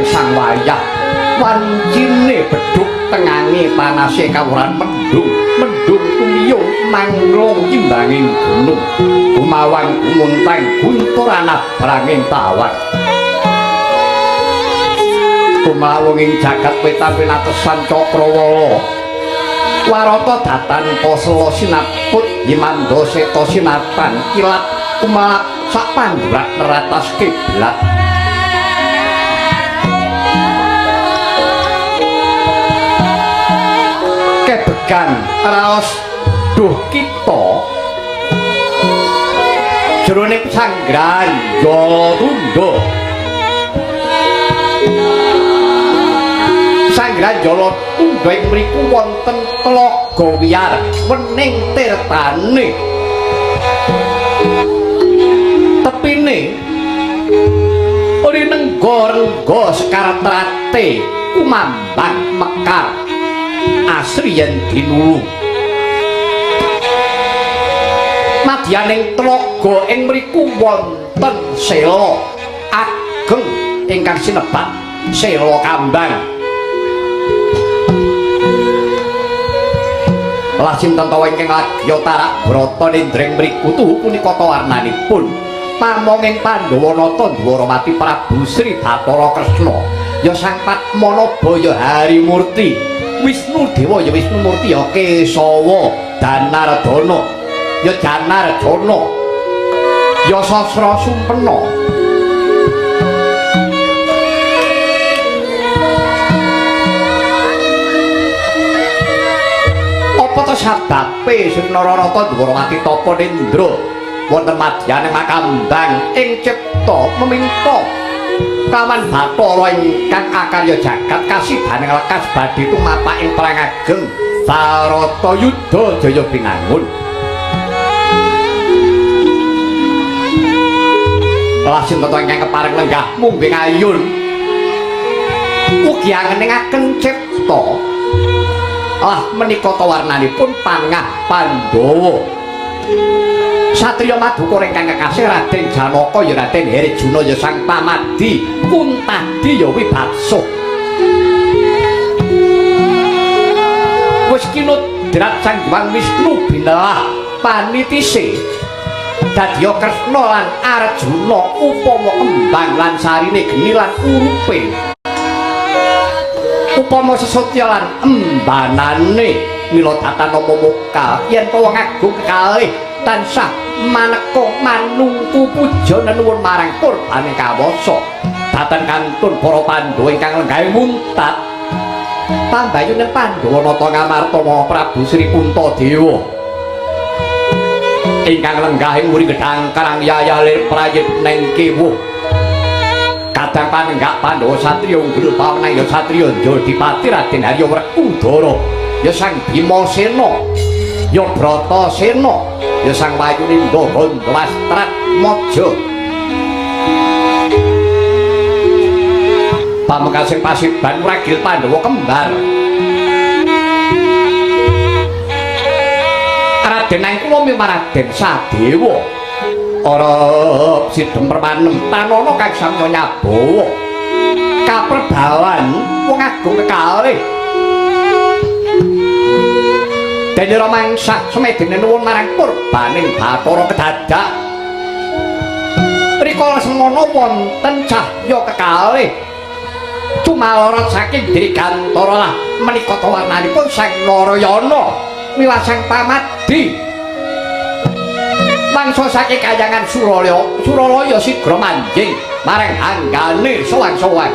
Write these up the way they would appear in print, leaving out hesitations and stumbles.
Sang wayah wancine beduk tengange panase kawuran mendung tumiyung mangrong imbanging gunung gumawan munteng guntur anak branging tawar kumawunging jagat wetan pinatesan Cakrawala warata datan pasela sinaput yimanda seta sinatan kilat kumalak sak pandhurak neratas kiblat kebegan raos duh kita jroning sanggrahan Jalarunda sanggrahan Jalarunda ing mriku wonten tlaga wiyar wening tirtane tepine rinengga-rengga sekatrate kumambang mekar asriyen dinulu madyaning tlaga ing mriku wonten sela ageng ingkang sinebat Sela Kambang lajeng tantawa ingkang lagya tarak brata nindring mriku tuhu punika warnanipun pamonging Pandhawanata Dwaramati Prabu Sri Bathara Kresna ya Sang Padmanabaya Harimurti Wisnu Dewa ya Wisnu Murti ya Kesawa Danardana ya Janardana ya Sasra Sumpena apa to sababe Nararata Dwaramati Tapa Nindra wonten madyaning Makambang ing cipta meminta kawan Bathara ingkang akarya jagat kasidaning lekas badhe tumapak ing perang ageng Baratayuda Jaya Binangun lajeng tata ingkang kepareng lenggah mumbing ayun ugi angeningaken cipta menika ta warnanipun pangah Pandhawa Satriya Madukara ingkang kekasih Raden Janaka ya Raden Herjuna ya sang pamadi Kuntadi ya Wibaksa. Wis kinudrat Sang Hyang Wisnu binelah panitise dadya Kresna lan Arjuna upama kembang lan sarine geni lan urupe upama sesotya lan embanane mila tatana momoka yen to wong agung kekalih tansah maneka manungku puja nuwun marang purbane kawasa dhateng kantun para Pandhawa ingkang lenggahe muntat pambayuning Pandhawanata ngamartama Prabu Sri Puntadewa ingkang lenggahe muri gedhang karang yayah lir prayit neng kewuh kadang panenggak Pandhawa satriya unggul pawenang ya satriya Jodipati Raden Harya Werkudara ya sang Bimasena ya Bratasena ya sang Wayunindo Handawastrat Maja pamekarsing Pasiban Ragil Pandhawa kembar Raden Angkula mimah Raden Sadewa ora sidhem permanem tanana kang samya nyabawa kaperbawan wong agung kekalih dene ramangsa semedene nuwun marang purbaning Bathara Kedadak rikala semono wonten cahya kekalih tumalorot saking Dirgantara lah menika warnanipun Sang Narayana miwah Sang Pamadi mangsa saking kayangan Suralaya sigra manjing marang anggane sowan-sowan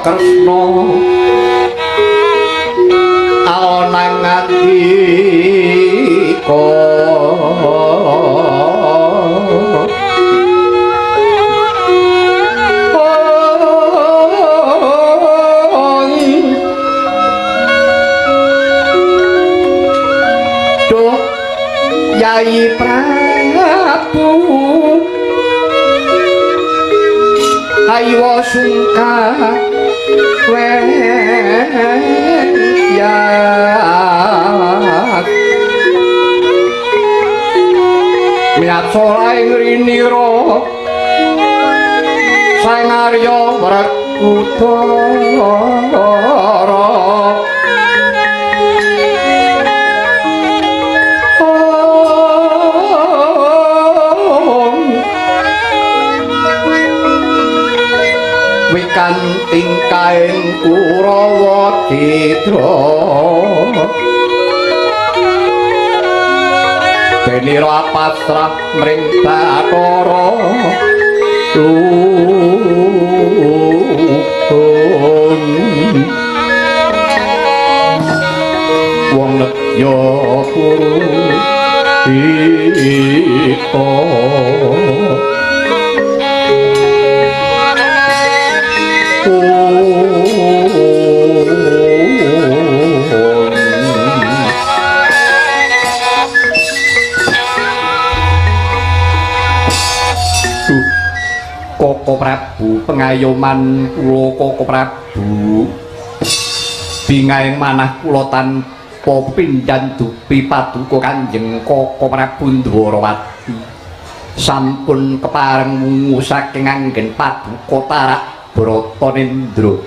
Kresna alonang ngadika Yai Prabu ayo sungka ya miatsola ing rinira sang arya Wrekudara wikanting kaing Kurawa Citra benira pasrah mring Bathara luhun wong nedya purita Koko Prabu pengayoman kula Koko Prabu bingaing manah kula tanpa pindhan dupi paduka Kanjeng Koko Prabu Ndwarawati sampun kepareng wungu saking anggen paduka tarak Bratanendra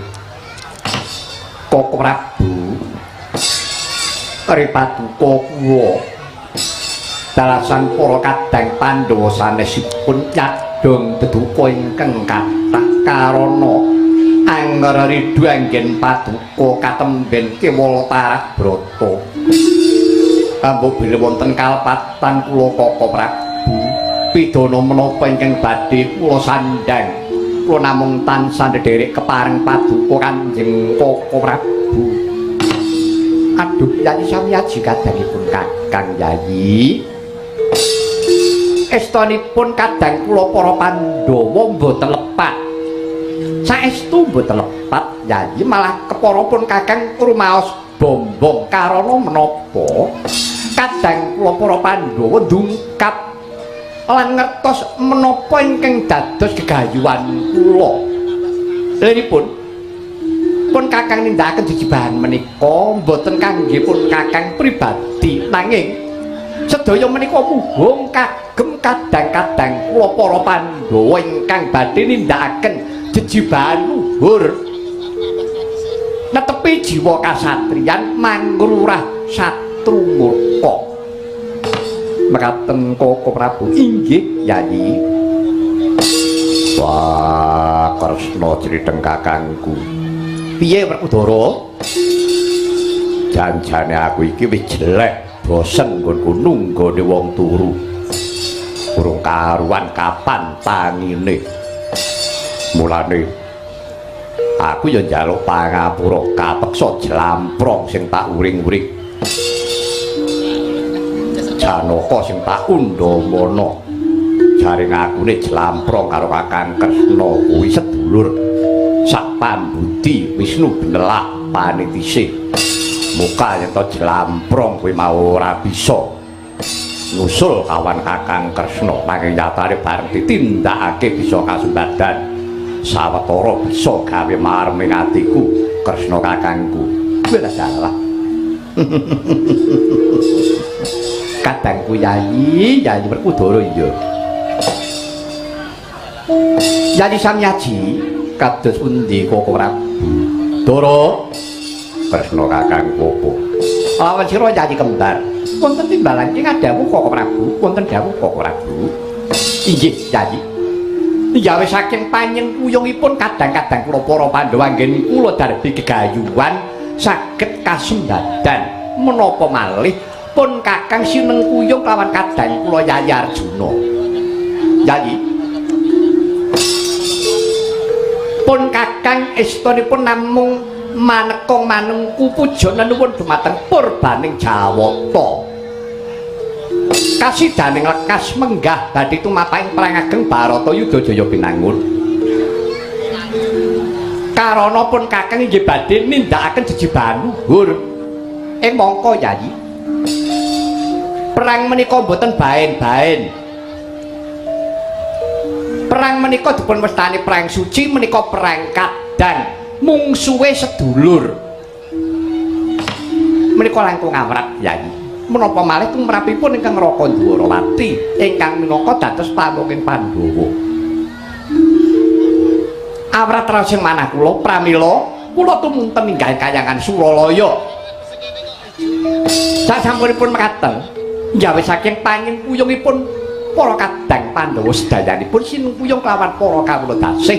Koko Prabu kari paduka kula dalasan para kadang Pandhawa sanesipun dong deduka ingkang kathah karana angger ridho anggen paduka katemben kewala tarak brata ambo bilih wonten kalpatan kula Koko Prabu pidana menapa ingkang badhe kula sandhang kula namung tansah ndherek kepareng paduka Kanjeng Koko Prabu aduh Yayi samiyaji kadangipun Kakang Yayi estunipun kadang kula para Pandhawa mboten lepat saestu mboten lepat Yayi malah keparapun Kakang rumaos bombong karana menapa kadang kula para Pandhawa ndungkap lan ngertos menapa ingkang dados gegayuhan kula liripun pun Kakang nindakaken jejibahan menika mboten kangge pun Kakang pribadi nanging sedaya menika muhung kagem kadang-kadang kula para Pandhawa ingkang badhe nindakaken jejibahan luhur netepi jiwa kasatriyan mangrurah satru murka mekaten Koko Prabu inggih Yayi wah Kresna criteng kakangku piye Werkudara janjane aku iki wis jelek bosen nggonku nunggone wong turu urung karuan kapan tangine mulane aku ya njaluk pangapura kapeksa jlamprong sing tak uring-uring Janaka sing tak undhamana jaring akune jlamprong karo Kakang Kresna kuwi sedulur sak pambudi Wisnu Benelak panitise muka yen to jlamprong kuwi mau ora bisa nusul kawan Kakang Kresna nanging nyatane bareng ditindakake bisa kasembadan sawetara bisa gawe marming atiku Kresna kakangku kuwi salah kadangku Yayi Werkudara iya Yayi samyaji kados pundi Koko Prabu Dara Kresna kakangku apa lawan sira Yayi kembar wonten timbalan ing adamu Koko Prabu wonten dawuh Koko Prabu inggih Yayi gawe saking panyengkuyungipun kadang-kadang kula para Pandhawa anggen kula darbi gegayuhan saged kasembadan menapa malih pun Kakang sinengkuyung lawan kadang kula Yayi Arjuna Yayi pun kakang estunipun namung manekong manungku puja nuwun dumateng purbaning Jawata. Kasidaning lekas menggah badhe tumapaking perang ageng Baratayuda Jaya Pinangun. Karana pun kakang inggih badhe nindakaken jejibahan luhur. Mongko Yayi. Perang menika boten baen-baen. Perang menika dipun wastani perang suci menika perang kadang mungsuhe sedulur. Menika langkung awrat Yayi. Menapa malih tumrapipun ingkang Raka Dwarawati ingkang minangka dados pamungking Pandhawa. Awrat rasing manah kula pramila kula tumunten ninggal kayangan Suralaya. Sasampunipun mekaten nggawé saking panging puyungipun para kadang Pandhawa sedayanipun sinengkuyung kelawan para kawula tasih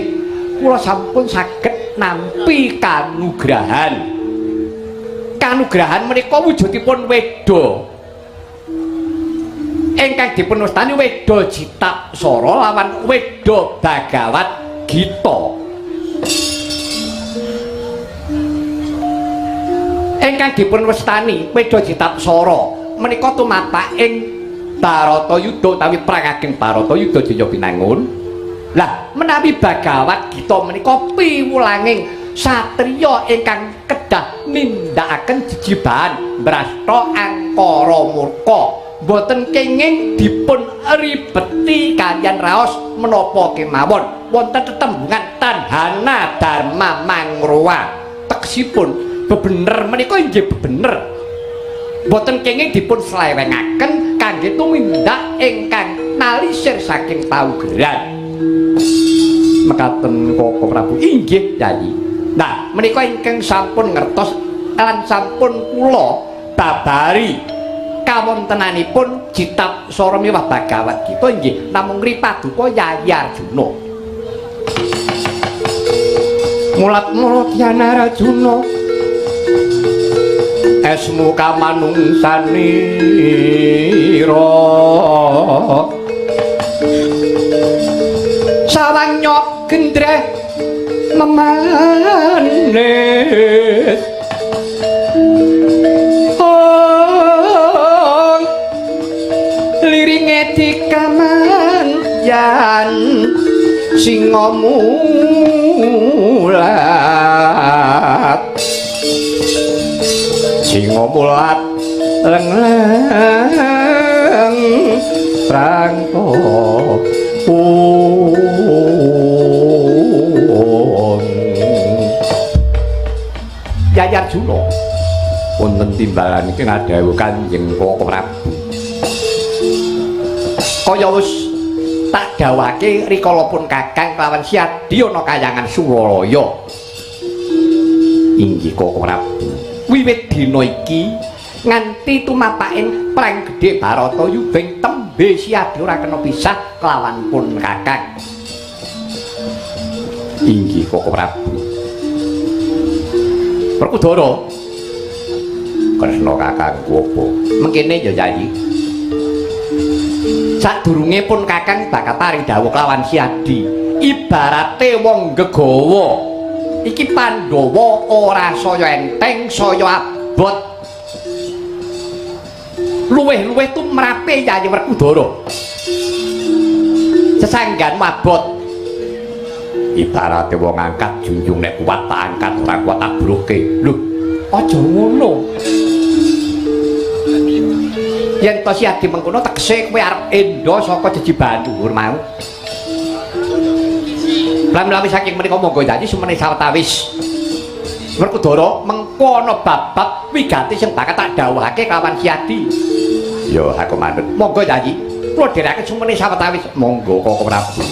kula sampun saged nampi kanugrahan. Kanugrahan menika wujudipun Weda ingkang dipun wastani Weda Jitapsara lawan Weda Bagawat Gita. Ingkang dipun wastani Weda Jitapsara menika tumapak ing Baratayuda utawi perang ageng Baratayuda Jaya Pinangun. Lah menawi Bagawat Gita menika piwulanging satriya ingkang kedah nindakaken jejibahan brasta angkara murka boten kenging dipun ribeti kaliyan raos menapa kemawon wonten tetembungan tanhana dharma mangrowa teksipun bebener menika inggih bebener boten kenging dipun slewengaken kangge tumindak ingkang nalisir saking paugeran mekaten Koko Prabu inggih Yayi. Nah, menika ingkang sampun ngertos lan sampun kula babari kawontenanipun Jitapsara miwah Bagawat Gita inggih namung ngripaduka Yayi Arjuna. Mulat-mulat Yana Arjuna esmu kamanungsanira sawanya gendreh memanis liringe dikamanyan singa mulat leng-leng prangko Yayi Arjuna wonten timbalan iki ngadhawuh Kanjeng Koko Prabu kaya wis tak dawuhake rikala pun kakang kelawan Siadi ana kayangan Suralaya inggih Koko Prabu wiwit dina iki nganti tumapaking perang gedhe Baratayuda tembe Siadi ora kena pisah kelawan pun kakang inggih Koko Prabu Werkudara Kresna kakangku apa mengkene ya Yayi sadurunge pun kakang bakal paring dawuh kelawan Siadi ibarate wong gegawa iki Pandhawa ora saya enteng saya abot luweh-luweh tumrape Yayi Werkudara sesanggan abot ibarate wong angkat junjung nek kuat tak angkat ora kuat tak broke lho aja ngono yen to Siadi mengkono tekse kowe arep endo saka jejibahan dhuwur mau lan-lan saking menika monggo Yayi sumene sawetawis Werkudara mengko ana bab-bab wigati sing bakal tak dawuhake kelawan Siadi ya aku mandhet monggo Yayi kula dherekaken sumene sawetawis monggo Koko Prabu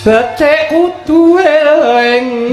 becik kudu eling